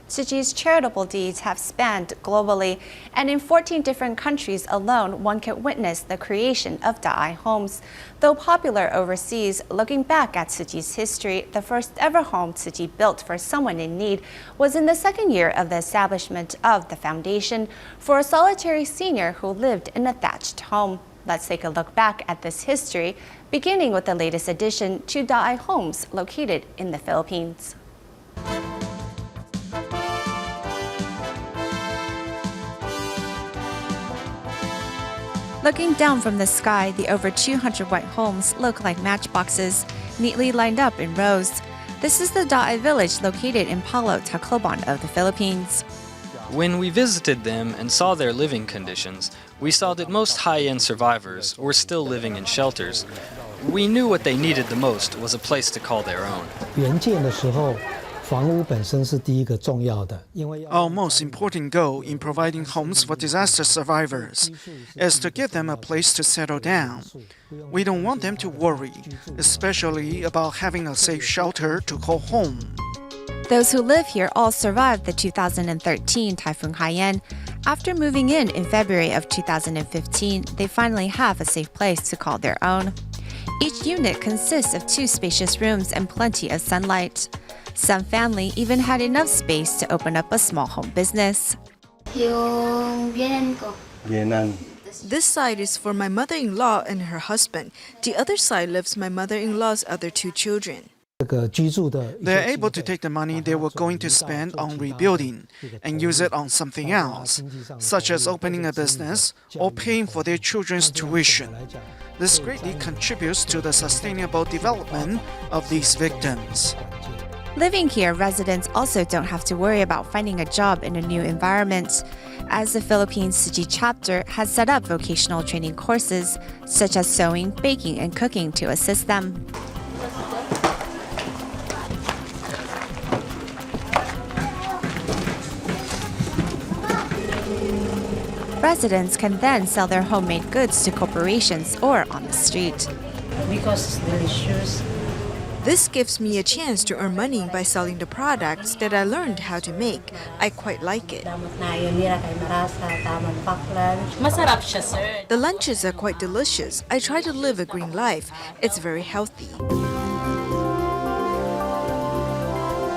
Tzu Chi's charitable deeds have spanned globally, and in 14 different countries alone, one can witness the creation of Da'ai homes. Though popular overseas, looking back at Tzu Chi's history, the first ever home Tzu Chi built for someone in need was in the second year of the establishment of the foundation for a solitary senior who lived in a thatched home. Let's take a look back at this history, beginning with the latest addition to Da'ai homes located in the Philippines. Looking down from the sky, the over 200 white homes look like matchboxes, neatly lined up in rows. This is the Da'ai village located in Palo, Tacloban of the Philippines. When we visited them and saw their living conditions, we saw that most high-end survivors were still living in shelters. We knew what they needed the most was a place to call their own. Our most important goal in providing homes for disaster survivors is to give them a place to settle down. We don't want them to worry, especially about having a safe shelter to call home. Those who live here all survived the 2013 Typhoon Haiyan. After moving in February of 2015, they finally have a safe place to call their own. Each unit consists of 2 spacious rooms and plenty of sunlight. Some family even had enough space to open up a small home business. This side is for my mother-in-law and her husband. The other side lives my mother-in-law's other 2 children. They're able to take the money they were going to spend on rebuilding and use it on something else, such as opening a business or paying for their children's tuition. This greatly contributes to the sustainable development of these victims. Living here, residents also don't have to worry about finding a job in a new environment, as the Philippines Tzu Chi chapter has set up vocational training courses such as sewing, baking, and cooking to assist them. Residents can then sell their homemade goods to corporations or on the street. Because it's delicious. This gives me a chance to earn money by selling the products that I learned how to make. I quite like it. The lunches are quite delicious. I try to live a green life. It's very healthy.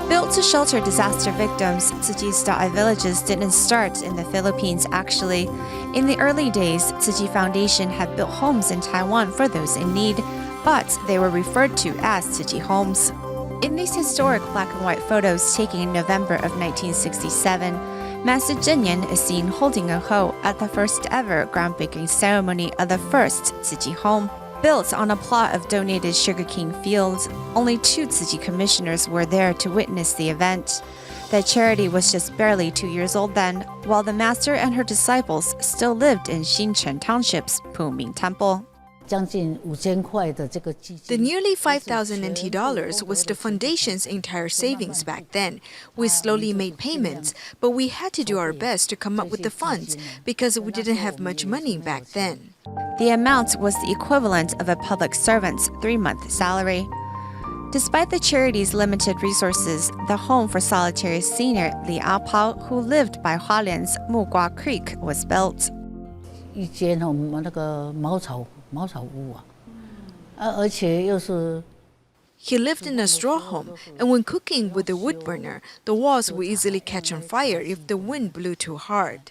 Built to shelter disaster victims, Tzu Chi's Da'ai villages didn't start in the Philippines actually. In the early days, Tzu Chi Foundation had built homes in Taiwan for those in need, but they were referred to as Tzu Chi homes. In these historic black and white photos taken in November of 1967, Master Zhenyan is seen holding a hoe at the first ever groundbreaking ceremony of the first Tzu Chi home. Built on a plot of donated sugarcane fields, only 2 Tzu Chi commissioners were there to witness the event. The charity was just barely 2 years old then, while the master and her disciples still lived in Xinchen Township's Puming Temple. The nearly 5,000 NT dollars was the foundation's entire savings back then. We slowly made payments, but we had to do our best to come up with the funds because we didn't have much money back then. The amount was the equivalent of a public servant's 3-month salary. Despite the charity's limited resources, the home for solitary senior Li Apao, who lived by Hualien's Mugua Creek, was built. He lived in a straw home, and when cooking with the wood burner, the walls would easily catch on fire if the wind blew too hard.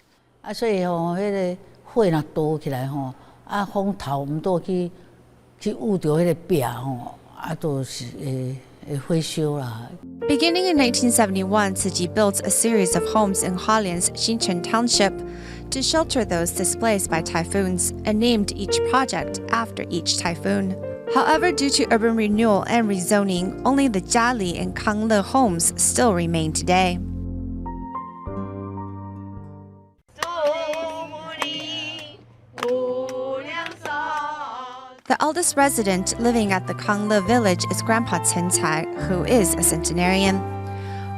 Beginning in 1971, Tzu Chi built a series of homes in Hualien's Xinchen Township to shelter those displaced by typhoons and named each project after each typhoon. However, due to urban renewal and rezoning, only the Jiali and Kangle homes still remain today. The eldest resident living at the Kangle village is Grandpa Chen Cai, who is a centenarian.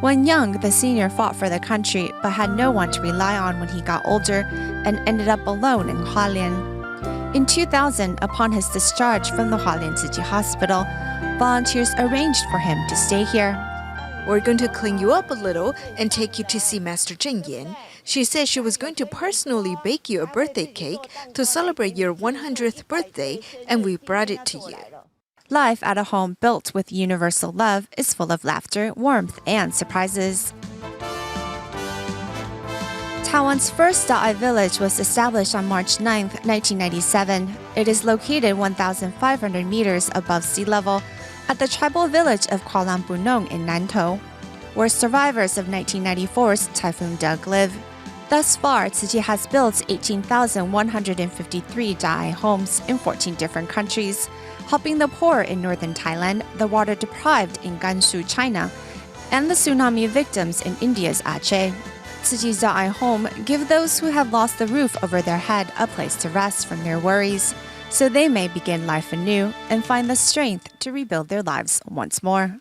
When young, the senior fought for the country but had no one to rely on when he got older and ended up alone in Hualien. In 2000, upon his discharge from the Hualien Tzu Chi Hospital, volunteers arranged for him to stay here. We're going to clean you up a little and take you to see Master Zheng Yan. She said she was going to personally bake you a birthday cake to celebrate your 100th birthday, and we brought it to you. Life at a home built with universal love is full of laughter, warmth, and surprises. Taiwan's first Da'ai village was established on March 9, 1997. It is located 1,500 meters above sea level at the tribal village of Kuala Bunong in Nantou, where survivors of 1994's Typhoon Doug live. Thus far, Tzu Chi has built 18,153 Da'ai homes in 14 different countries, helping the poor in northern Thailand, the water-deprived in Gansu, China, and the tsunami victims in India's Aceh. Tzu Chi's Da'ai home give those who have lost the roof over their head a place to rest from their worries, so they may begin life anew and find the strength to rebuild their lives once more.